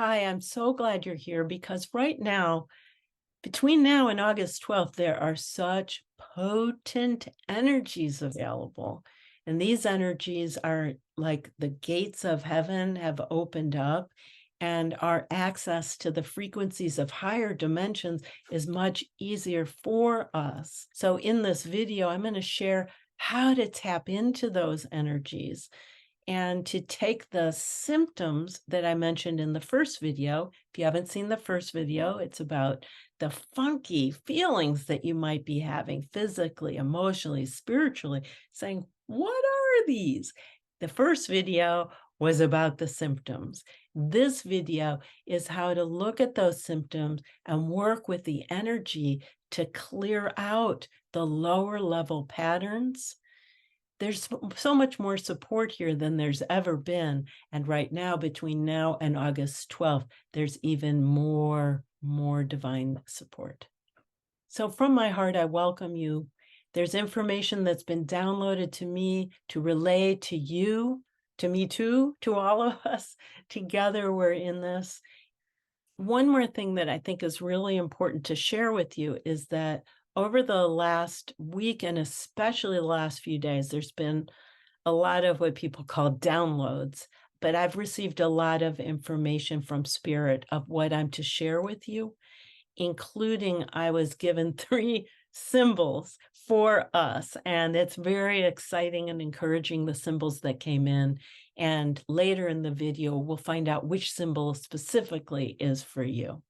Hi, I'm so glad you're here because right now, between now and August 12th, there are such potent energies available. And these energies are like the gates of heaven have opened up, and our access to the frequencies of higher dimensions is much easier for us. So, in this video, I'm going to share how to tap into those energies and to take the symptoms that I mentioned in the first video. If you haven't seen the first video, it's about the funky feelings that you might be having physically, emotionally, spiritually, saying, what are these? The first video was about the symptoms. This video is how to look at those symptoms and work with the energy to clear out the lower level patterns. There's so much more support here than there's ever been. And right now, between now and August 12th, there's even more divine support. So from my heart, I welcome you. There's information that's been downloaded to me to relay to you, to me too, to all of us. Together, we're in this. One more thing that I think is really important to share with you is that over the last week, and especially the last few days, there's been a lot of what people call downloads, but I've received a lot of information from Spirit of what I'm to share with you, including I was given 3 symbols for us, and it's very exciting and encouraging, the symbols that came in. And later in the video, we'll find out which symbol specifically is for you.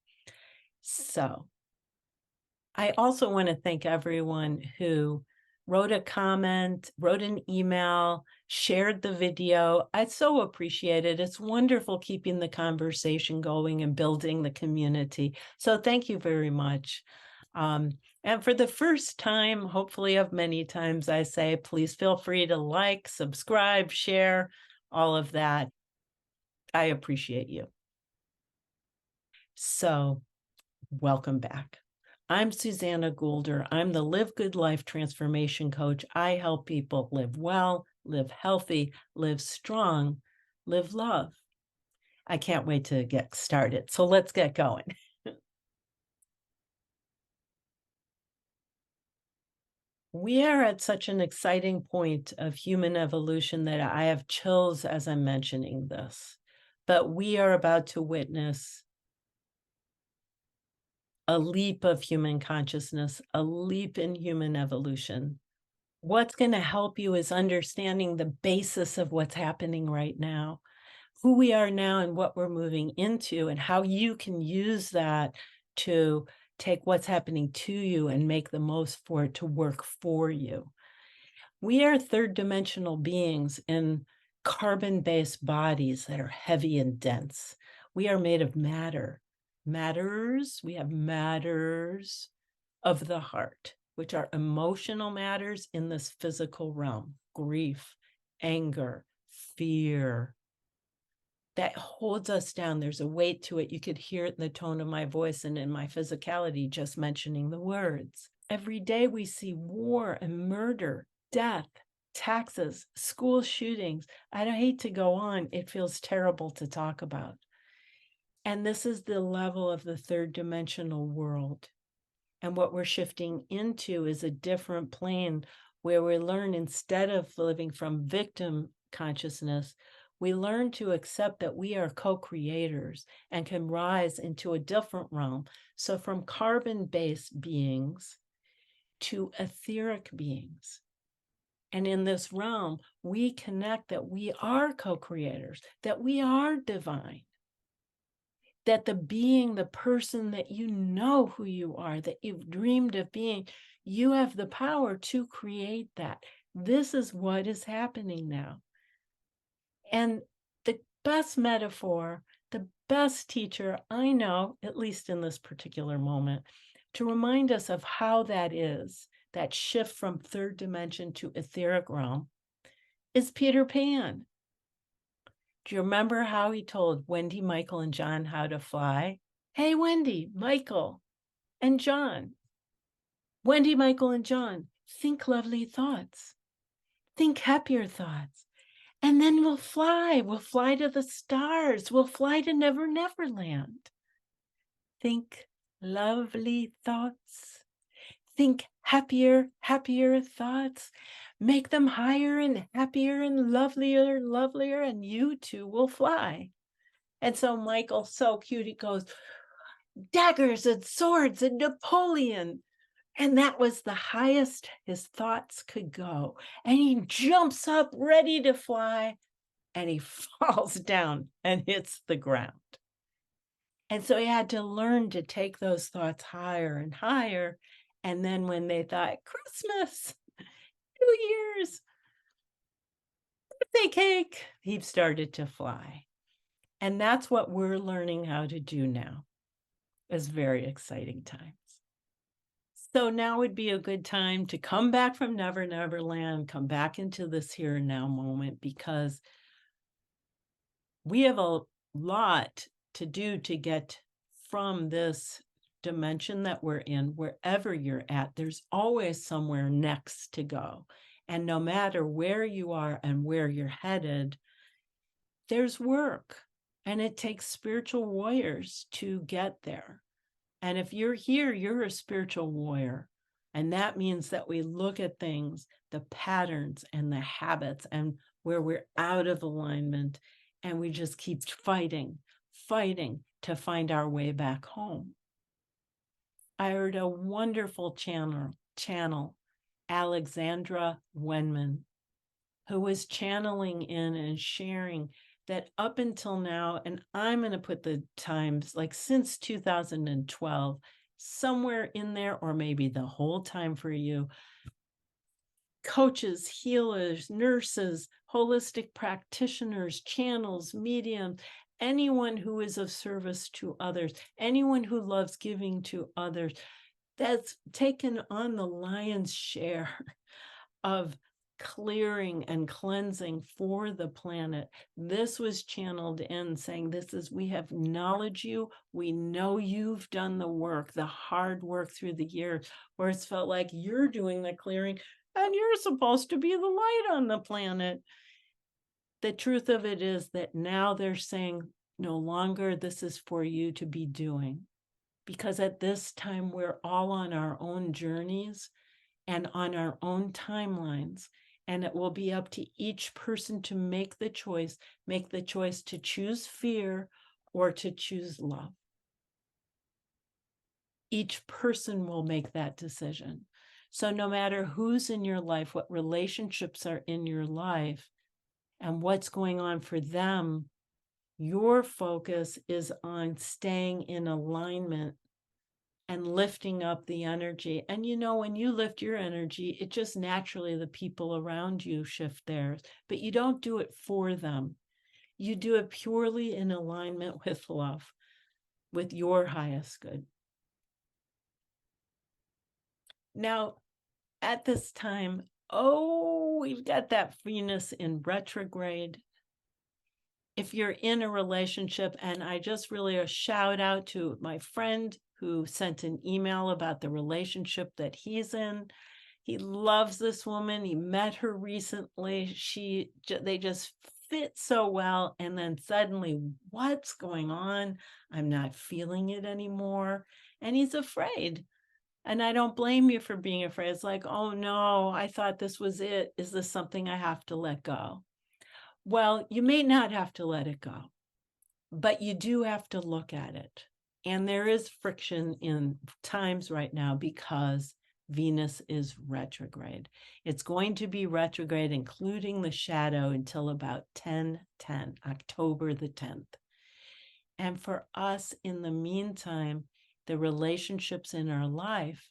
So I also want to thank everyone who wrote a comment, wrote an email, shared the video. I so appreciate it. It's wonderful keeping the conversation going and building the community. So thank you very much. And for the first time, hopefully of many times, I say, please feel free to like, subscribe, share, all of that. I appreciate you. So welcome back. I'm Susanna Goulder. I'm the Live Good Life Transformation Coach. I help people live well, live healthy, live strong, live love. I can't wait to get started. So let's get going. We are at such an exciting point of human evolution that I have chills as I'm mentioning this. But we are about to witness a leap of human consciousness, a leap in human evolution. What's going to help you is understanding the basis of what's happening right now, who we are now and what we're moving into, and how you can use that to take what's happening to you and make the most for it to work for you. We are third dimensional beings in carbon-based bodies that are heavy and dense. We are made of matter. We have matters of the heart, which are emotional matters in this physical realm: grief, anger, fear. That holds us down. There's a weight to it. You could hear it in the tone of my voice and in my physicality, just mentioning the words. Every day we see war and murder, death, taxes, school shootings. I don't hate to go on. It feels terrible to talk about. And this is the level of the third dimensional world. And what we're shifting into is a different plane where we learn, instead of living from victim consciousness, we learn to accept that we are co-creators and can rise into a different realm. So from carbon-based beings to etheric beings. And in this realm, we connect that we are co-creators, that we are divine. That the being, the person that you know who you are, that you've dreamed of being, you have the power to create that. This is what is happening now. And the best metaphor, the best teacher I know, at least in this particular moment, to remind us of how that is, that shift from third dimension to etheric realm, is Peter Pan. Do you remember how he told Wendy, Michael, and John how to fly? Hey, Wendy, Michael, and John. Wendy, Michael, and John, think lovely thoughts. Think happier thoughts. And then we'll fly to the stars, we'll fly to Never Never Land. Think lovely thoughts. Think happier, happier thoughts. Make them higher and happier and lovelier, lovelier, and you too will fly. And so Michael, so cute, he goes, daggers and swords and Napoleon. And that was the highest his thoughts could go. And he jumps up ready to fly, and he falls down and hits the ground. And so he had to learn to take those thoughts higher and higher. And then when they thought, Christmas, New Year's, birthday cake, he started to fly. And that's what we're learning how to do now. It's very exciting times. So now would be a good time to come back from Never Never Land, come back into this here and now moment, because we have a lot to do to get from this dimension that we're in, wherever you're at. There's always somewhere next to go. And no matter where you are and where you're headed, there's work. And it takes spiritual warriors to get there. And if you're here, you're a spiritual warrior. And that means that we look at things, the patterns and the habits, and where we're out of alignment, and we just keep fighting to find our way back home. I heard a wonderful channel, Alexandra Wenman, who was channeling in and sharing that up until now, and I'm going to put the times like since 2012, somewhere in there, or maybe the whole time for you, coaches, healers, nurses, holistic practitioners, channels, mediums, anyone who is of service to others, anyone who loves giving to others, that's taken on the lion's share of clearing and cleansing for the planet. This was channeled in saying, we have knowledge you, we know you've done the work, the hard work through the years, where it's felt like you're doing the clearing and you're supposed to be the light on the planet. The truth of it is that now they're saying, no longer this is for you to be doing, because at this time we're all on our own journeys and on our own timelines. And it will be up to each person to make the choice to choose fear or to choose love. Each person will make that decision. So no matter who's in your life, what relationships are in your life, and what's going on for them, your focus is on staying in alignment and lifting up the energy. And when you lift your energy, it just naturally, the people around you shift theirs, but you don't do it for them. You do it purely in alignment with love, with your highest good. Now, at this time, we've got that Venus in retrograde. If you're in a relationship, and I just really a shout out to my friend who sent an email about the relationship that he's in. He loves this woman. He met her recently. They just fit so well. And then suddenly, what's going on? I'm not feeling it anymore. And he's afraid. And I don't blame you for being afraid. It's like, oh no, I thought this was it. Is this something I have to let go? Well, you may not have to let it go, but you do have to look at it. And there is friction in times right now because Venus is retrograde. It's going to be retrograde, including the shadow, until about 10/10, October the 10th. And for us, in the meantime, the relationships in our life,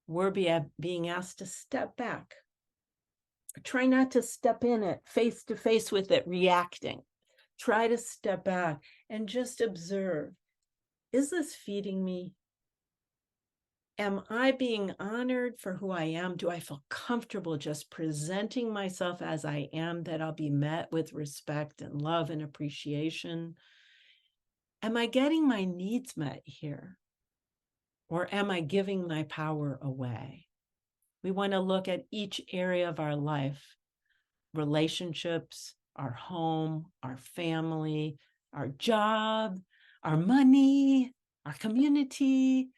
we're being asked to step back. Try not to step in it, face to face with it, reacting. Try to step back and just observe. Is this feeding me? Am I being honored for who I am? Do I feel comfortable just presenting myself as I am, that I'll be met with respect and love and appreciation? Am I getting my needs met here? Or am I giving my power away? We want to look at each area of our life, relationships, our home, our family, our job, our money, our community,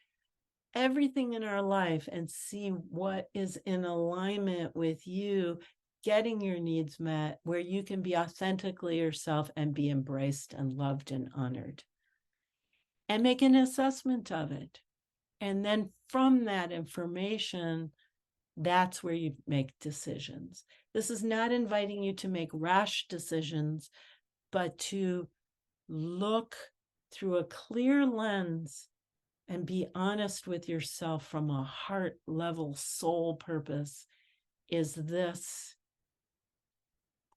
everything in our life, and see what is in alignment with you getting your needs met, where you can be authentically yourself and be embraced and loved and honored. And make an assessment of it. And then from that information, that's where you make decisions. This is not inviting you to make rash decisions, but to look through a clear lens and be honest with yourself from a heart level soul purpose. Is this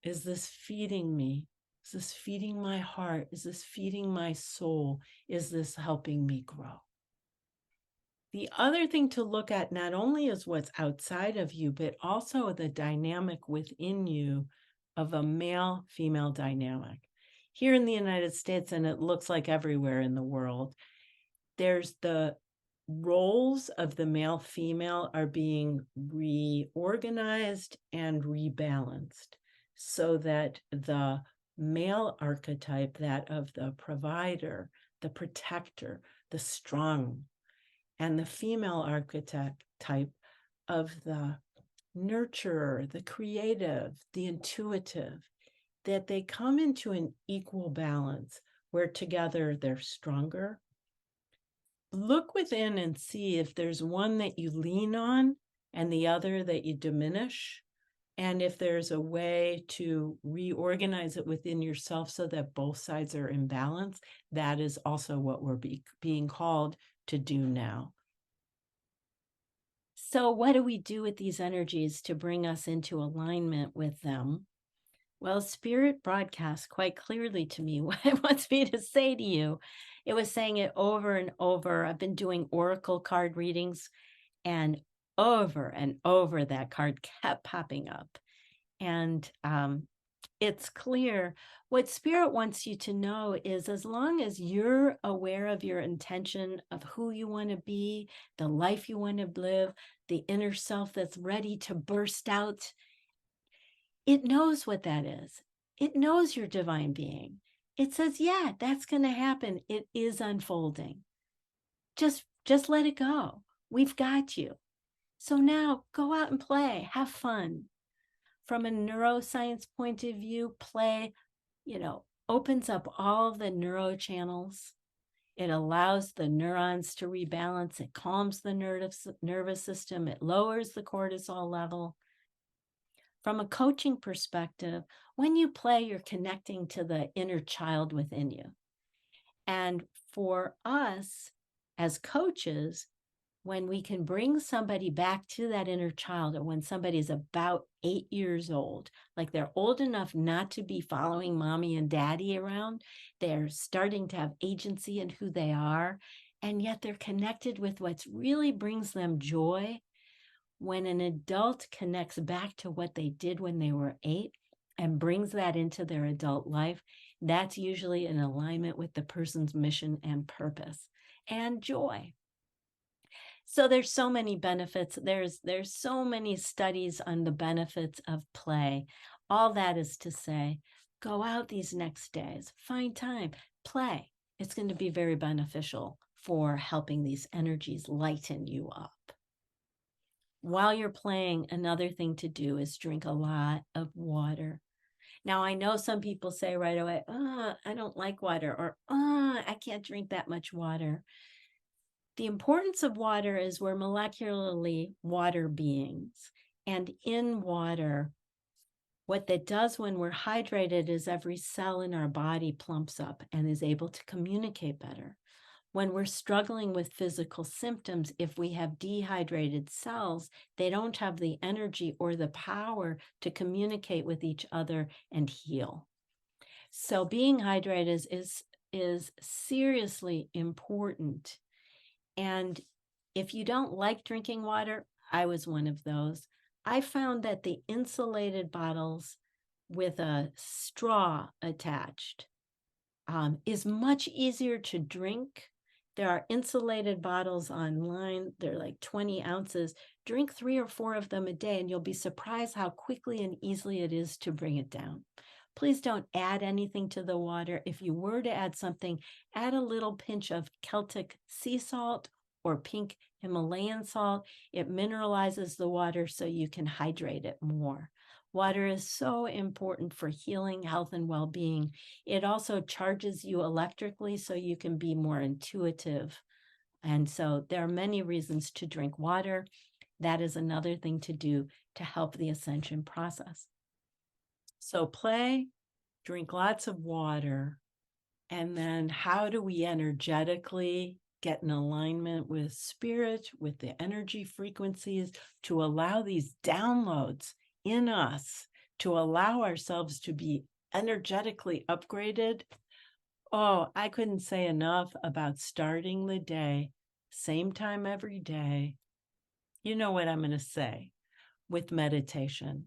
feeding me? Is this feeding my heart? Is this feeding my soul? Is this helping me grow? The other thing to look at not only is what's outside of you, but also the dynamic within you of a male-female dynamic. Here in the United States, and it looks like everywhere in the world, there's the roles of the male-female are being reorganized and rebalanced so that the male archetype, that of the provider, the protector, the strong, and the female archetype of the nurturer, the creative, the intuitive, that they come into an equal balance where together they're stronger. Look within and see if there's one that you lean on and the other that you diminish. And if there's a way to reorganize it within yourself so that both sides are in balance, that is also what we're being called to do now. So what do we do with these energies to bring us into alignment with them? Well, Spirit broadcasts quite clearly to me what it wants me to say to you. It was saying it over and over. I've been doing oracle card readings, and over that card kept popping up. And it's clear what Spirit wants you to know is, as long as you're aware of your intention of who you want to be, the life you want to live, the inner self that's ready to burst out, it knows what that is. It knows your divine being. It says, yeah, that's going to happen. It is unfolding. Just let it go. We've got you. So now go out and play, have fun. From a neuroscience point of view, play, opens up all the neurochannels. It allows the neurons to rebalance. It calms the nervous system. It lowers the cortisol level. From a coaching perspective, when you play, you're connecting to the inner child within you. And for us as coaches, when we can bring somebody back to that inner child, or when somebody's about 8 years old, like they're old enough not to be following mommy and daddy around, they're starting to have agency in who they are, and yet they're connected with what really brings them joy. When an adult connects back to what they did when they were 8 and brings that into their adult life, that's usually in alignment with the person's mission and purpose and joy. So there's so many benefits. There's so many studies on the benefits of play. All that is to say, go out these next days, find time, play. It's going to be very beneficial for helping these energies lighten you up. While you're playing, another thing to do is drink a lot of water. Now, I know some people say right away, I don't like water, or I can't drink that much water. The importance of water is we're molecularly water beings. And in water, what that does when we're hydrated is every cell in our body plumps up and is able to communicate better. When we're struggling with physical symptoms, if we have dehydrated cells, they don't have the energy or the power to communicate with each other and heal. So being hydrated is seriously important. And if you don't like drinking water, I was one of those. I found that the insulated bottles with a straw attached is much easier to drink. There are insulated bottles online. They're like 20 ounces. Drink 3 or 4 of them a day, and you'll be surprised how quickly and easily it is to bring it down. Please don't add anything to the water. If you were to add something, add a little pinch of Celtic sea salt or pink Himalayan salt. It mineralizes the water so you can hydrate it more. Water is so important for healing, health, and well-being. It also charges you electrically so you can be more intuitive. And so there are many reasons to drink water. That is another thing to do to help the ascension process. So play, drink lots of water, and then how do we energetically get in alignment with spirit, with the energy frequencies, to allow these downloads in us, to allow ourselves to be energetically upgraded? Oh, I couldn't say enough about starting the day, same time every day. You know what I'm going to say, with meditation.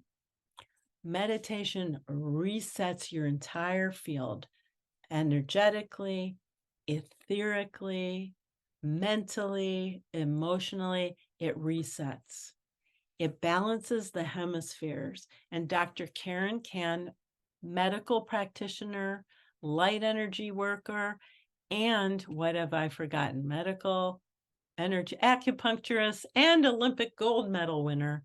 Meditation resets your entire field energetically, etherically, mentally, emotionally. It resets. It balances the hemispheres. And Dr. Karen Kan, medical practitioner, light energy worker, and what have I forgotten? Medical energy acupuncturist and Olympic gold medal winner.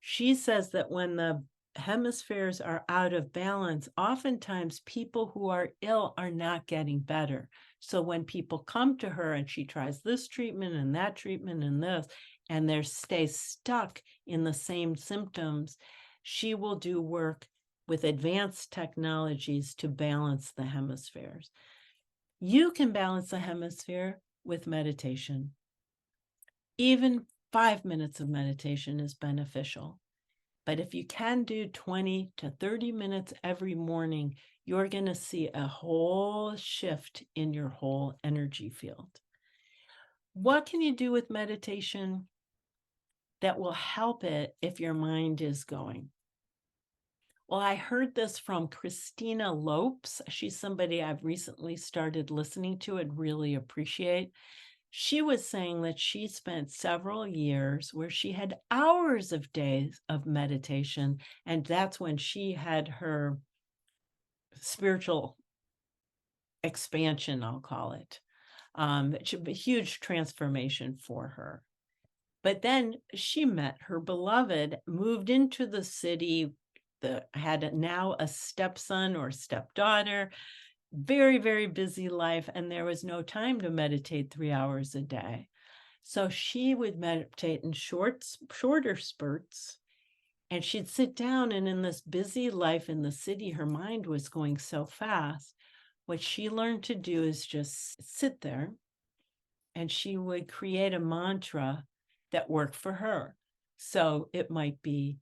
She says that when the hemispheres are out of balance, oftentimes people who are ill are not getting better. So when people come to her and she tries this treatment and that treatment and this, and they stay stuck in the same symptoms, she will do work with advanced technologies to balance the hemispheres. You can balance the hemisphere with meditation. Even 5 minutes of meditation is beneficial. But if you can do 20 to 30 minutes every morning, you're going to see a whole shift in your whole energy field. What can you do with meditation that will help it if your mind is going? Well, I heard this from Christina Lopes. She's somebody I've recently started listening to and really appreciate. She was saying that she spent several years where she had hours of days of meditation, and that's when she had her spiritual expansion, I'll call it. It should be a huge transformation for her. But then she met her beloved, moved into the city, had now a stepson or stepdaughter, very, very busy life, and there was no time to meditate 3 hours a day. So she would meditate in shorter spurts, and she'd sit down, and in this busy life in the city, her mind was going so fast. What she learned to do is just sit there, and she would create a mantra that worked for her. So it might be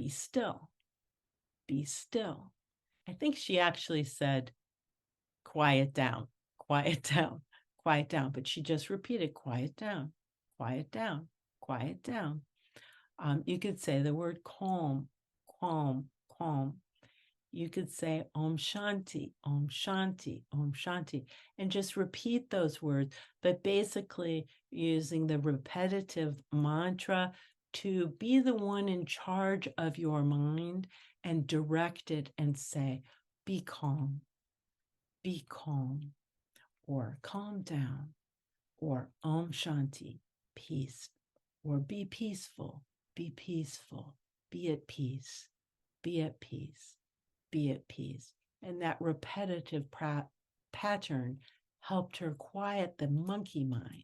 still, be still. I think she actually said, quiet down, quiet down, quiet down. But she just repeated, quiet down, quiet down, quiet down. You could say the word calm, calm, calm. You could say Om Shanti, Om Shanti, Om Shanti, and just repeat those words, but basically using the repetitive mantra to be the one in charge of your mind and direct it and say, be calm, or calm down, or Om Shanti, peace, or be peaceful, be peaceful, be at peace, be at peace, be at peace. And that repetitive pattern helped her quiet the monkey mind.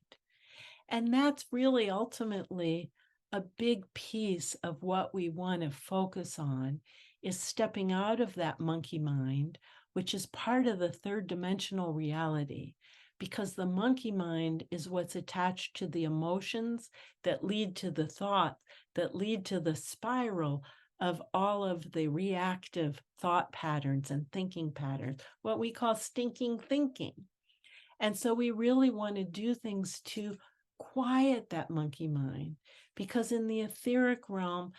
And that's really ultimately a big piece of what we want to focus on, is stepping out of that monkey mind, which is part of the third dimensional reality, because the monkey mind is what's attached to the emotions that lead to the thought, that lead to the spiral of all of the reactive thought patterns and thinking patterns, what we call stinking thinking. And so we really want to do things to quiet that monkey mind, because in the etheric realm,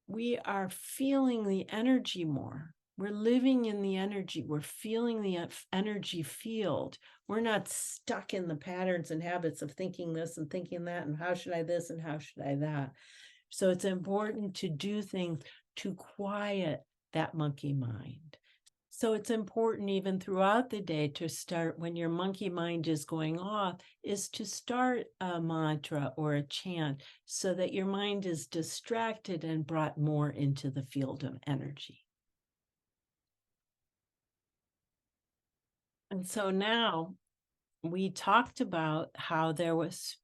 we are feeling the energy more. We're living in the energy. We're feeling the energy field. We're not stuck in the patterns and habits of thinking this and thinking that, and how should I this and how should I that. So it's important to do things to quiet that monkey mind. So it's important even throughout the day to start, when your monkey mind is going off, is to start a mantra or a chant so that your mind is distracted and brought more into the field of energy. And so now we talked about how there was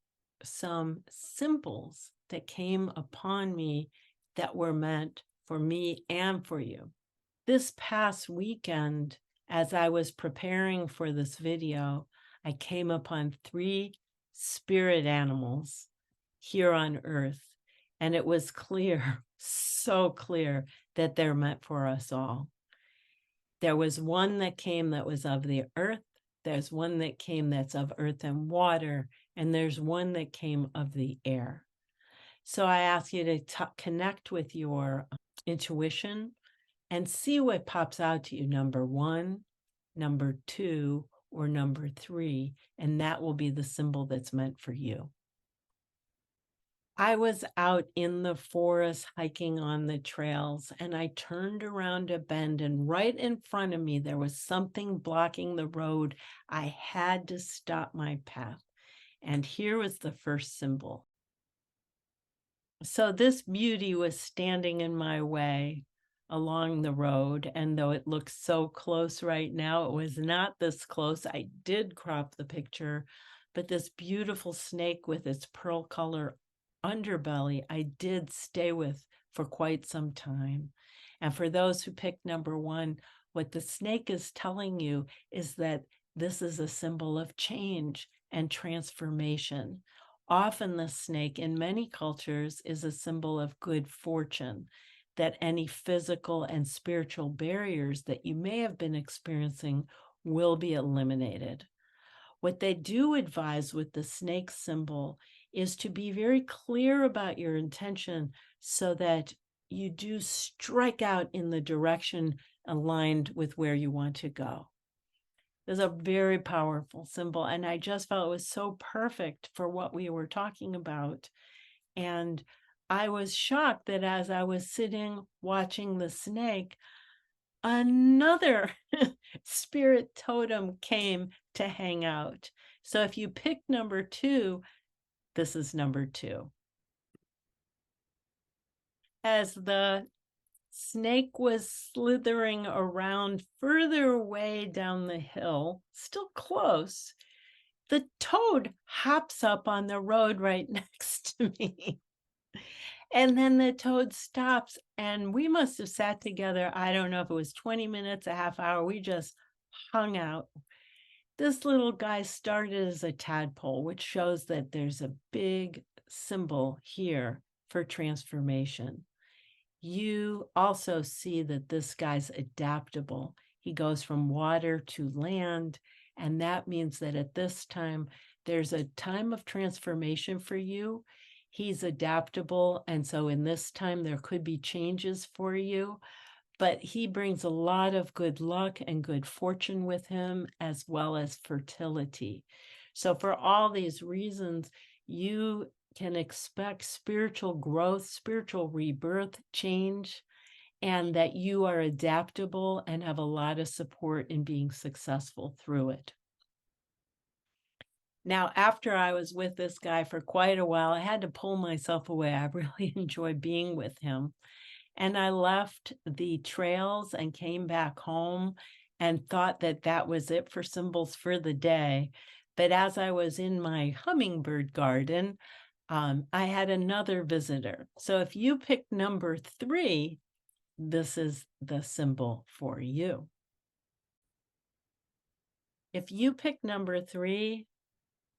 some symbols that came upon me that were meant for me and for you. This past weekend, as I was preparing for this video, I came upon 3 spirit animals here on Earth, and it was clear, so clear, that they're meant for us all. There was one that came that was of the earth, there's one that came that's of earth and water, and there's one that came of the air. So I ask you to connect with your intuition and see what pops out to you, number 1, number 2, or number 3, and that will be the symbol that's meant for you. I was out in the forest hiking on the trails, and I turned around a bend, and right in front of me, there was something blocking the road. I had to stop my path. And here was the first symbol. So this beauty was standing in my way along the road, and though it looks so close right now, it was not this close. I did crop the picture, but this beautiful snake with its pearl color underbelly, I did stay with for quite some time. And for those who picked number 1, what the snake is telling you is that this is a symbol of change and transformation. Often the snake in many cultures is a symbol of good fortune, that any physical and spiritual barriers that you may have been experiencing will be eliminated. What they do advise with the snake symbol is to be very clear about your intention so that you do strike out in the direction aligned with where you want to go. It's a very powerful symbol, and I just felt it was so perfect for what we were talking about. And I was shocked that as I was sitting watching the snake, another spirit totem came to hang out. So if you pick number 2, this is number 2. As the snake was slithering around further away down the hill, still close, the toad hops up on the road right next to me. And then the toad stops, and we must have sat together, I don't know if it was 20 minutes, a half hour, we just hung out. This little guy started as a tadpole, which shows that there's a big symbol here for transformation. You also see that this guy's adaptable. He goes from water to land, and that means that at this time, there's a time of transformation for you. He's adaptable, and so in this time, there could be changes for you, but he brings a lot of good luck and good fortune with him, as well as fertility. So for all these reasons, you can expect spiritual growth, spiritual rebirth, change, and that you are adaptable and have a lot of support in being successful through it. Now, after I was with this guy for quite a while, I had to pull myself away. I really enjoyed being with him. And I left the trails and came back home and thought that that was it for symbols for the day. But as I was in my hummingbird garden, I had another visitor. So if you pick number 3, this is the symbol for you. If you pick number 3,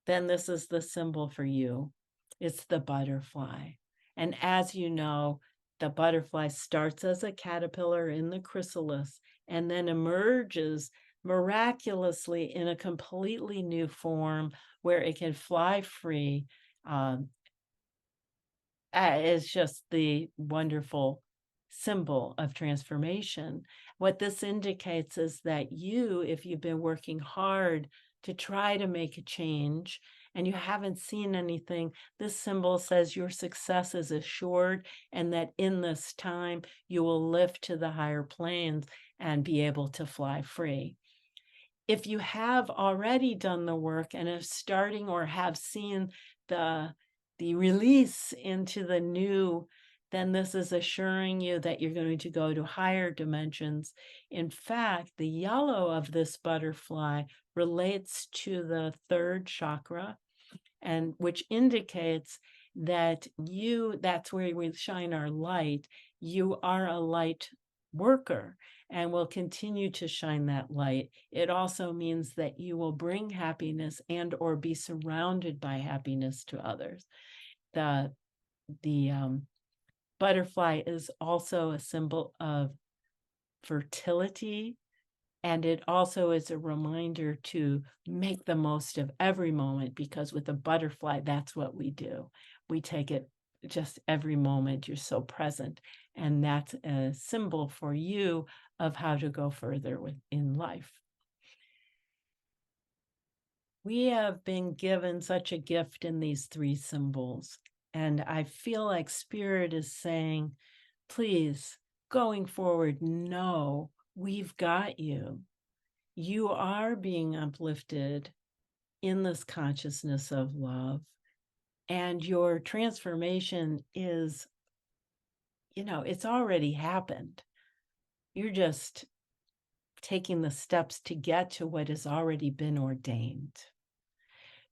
then this is the symbol for you. It's the butterfly. And as you know, the butterfly starts as a caterpillar in the chrysalis and then emerges miraculously in a completely new form where it can fly free. It's just the wonderful symbol of transformation. What this indicates is that you, if you've been working hard to try to make a change and you haven't seen anything, this symbol says your success is assured and that in this time you will lift to the higher planes and be able to fly free. If you have already done the work and are starting or have seen the release into the new, then this is assuring you that you're going to go to higher dimensions. In fact, the yellow of this butterfly relates to the third chakra, and which indicates that that's where we shine our light. You are a light worker and will continue to shine that light. It also means that you will bring happiness and or be surrounded by happiness to others. The butterfly is also a symbol of fertility, and it also is a reminder to make the most of every moment, because with a butterfly, that's what we do. We take it just every moment. You're so present. And that's a symbol for you of how to go further in life. We have been given such a gift in these three symbols. And I feel like Spirit is saying, please, going forward, know we've got you. You are being uplifted in this consciousness of love, and your transformation is, it's already happened. You're just taking the steps to get to what has already been ordained.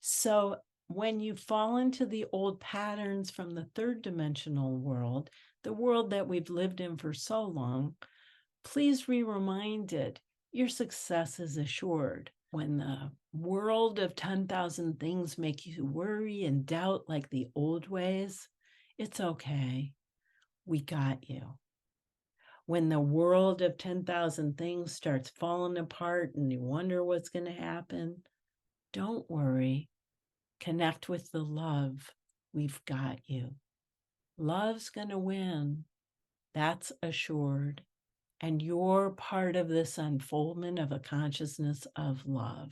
So when you fall into the old patterns from the third dimensional world, the world that we've lived in for so long, please be reminded your success is assured. When the world of 10,000 things make you worry and doubt like the old ways, it's okay. We got you. When the world of 10,000 things starts falling apart and you wonder what's going to happen, don't worry. Connect with the love. We've got you. Love's going to win. That's assured. And you're part of this unfoldment of a consciousness of love.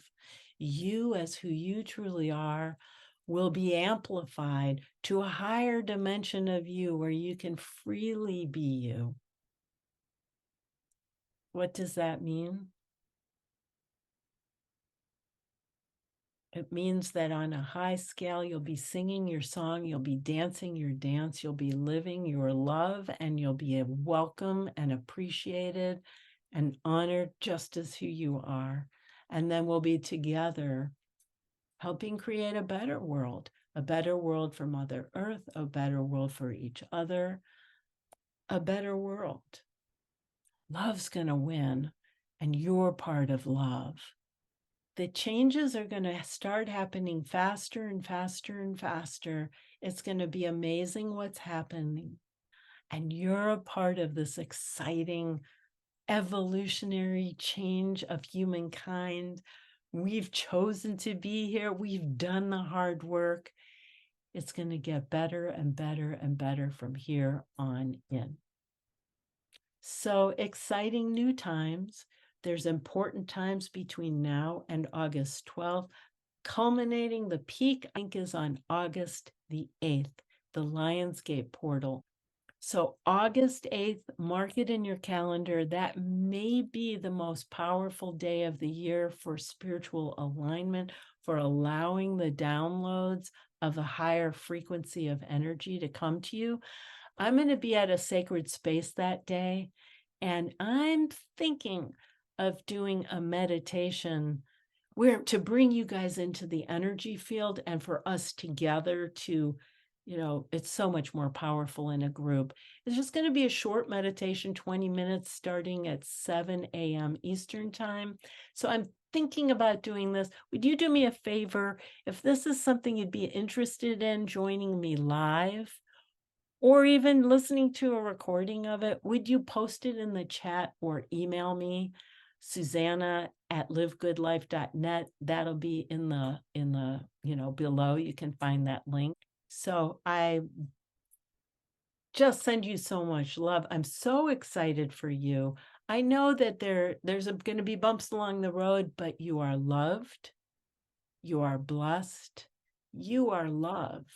You, as who you truly are, will be amplified to a higher dimension of you where you can freely be you. What does that mean? It means that on a high scale, you'll be singing your song, you'll be dancing your dance, you'll be living your love, and you'll be welcome and appreciated and honored just as who you are. And then we'll be together helping create a better world for Mother Earth, a better world for each other, a better world. Love's going to win, and you're part of love. The changes are going to start happening faster and faster and faster. It's going to be amazing what's happening. And you're a part of this exciting evolutionary change of humankind. We've chosen to be here. We've done the hard work. It's going to get better and better and better from here on in. So exciting new times. There's important times between now and August 12th, culminating the peak, I think, is on August the 8th, the Lionsgate portal. So August 8th, mark it in your calendar. That may be the most powerful day of the year for spiritual alignment, for allowing the downloads of a higher frequency of energy to come to you. I'm going to be at a sacred space that day, and I'm thinking of doing a meditation where to bring you guys into the energy field and for us together to, it's so much more powerful in a group. It's just going to be a short meditation, 20 minutes, starting at 7 a.m. Eastern time. So I'm thinking about doing this. Would you do me a favor? If this is something you'd be interested in, joining me live, or even listening to a recording of it, would you post it in the chat or email me, Susanna at livegoodlife.net? That'll be in the below. You can find that link. So I just send you so much love. I'm so excited for you. I know that there's going to be bumps along the road, but you are loved. You are blessed. you are love.